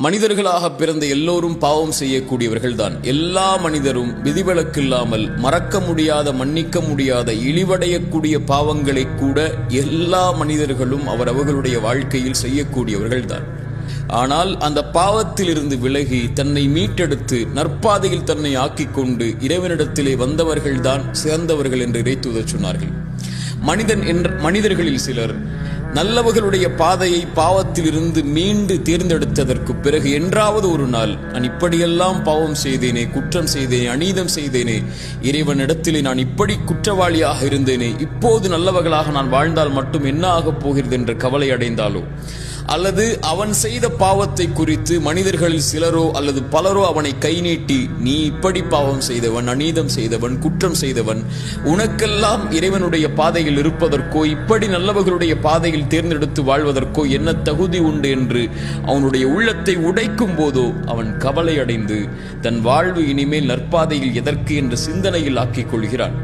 மனிதர்களாக பிறந்த எல்லோரும் பாவம் செய்யக்கூடியவர்கள்தான். எல்லா மனிதரும் விதிவிலக்கில்லாமல் மறக்க முடியாத, மன்னிக்க முடியாத, இழிவடையக்கூடிய பாவங்களை கூட எல்லா மனிதர்களும் அவர்களுடைய வாழ்க்கையில் செய்யக்கூடியவர்கள்தான். ஆனால் அந்த பாவத்தில் இருந்து விலகி தன்னை மீட்டெடுத்து நற்பாதையில் தன்னை ஆக்கிக் கொண்டு இறைவனிடத்திலே வந்தவர்கள்தான் சிறந்தவர்கள் என்று இறைத்தூதர் சொன்னார்கள். மனிதர்களில் சிலர் நல்லவர்களுடைய பாதையை பாவத்தில் இருந்து மீண்டு தேர்ந்தெடுத்ததற்கு பிறகு என்றாவது ஒரு நாள் நான் இப்படியெல்லாம் பாவம் செய்தேனே, குற்றம் செய்தேனே, அநீதம் செய்தேனே, இறைவனிடத்திலே நான் இப்படி குற்றவாளியாக இருந்தேனே, இப்போது நல்லவர்களாக நான் வாழ்ந்தால் மட்டும் என்ன ஆகப் போகிறது என்ற கவலை அடைந்தாலோ, அல்லது அவன் செய்த பாவத்தை குறித்து மனிதர்களில் சிலரோ அல்லது பலரோ அவனை கை நீட்டி நீ இப்படி பாவம் செய்தவன், அநீதம் செய்தவன், குற்றம் செய்தவன், உனக்கெல்லாம் இறைவனுடைய பாதையில் இருப்பதற்கோ இப்படி நல்லவர்களுடைய பாதையில் தேர்ந்தெடுத்து வாழ்வதற்கோ என்ன தகுதி உண்டு என்று அவனுடைய உள்ளத்தை உடைக்கும் போதோ அவன் கவலை அடைந்து தன் வாழ்வு இனிமேல் நற்பாதையில் எதற்கு என்ற சிந்தனையில் ஆக்கிக் கொள்கிறான்.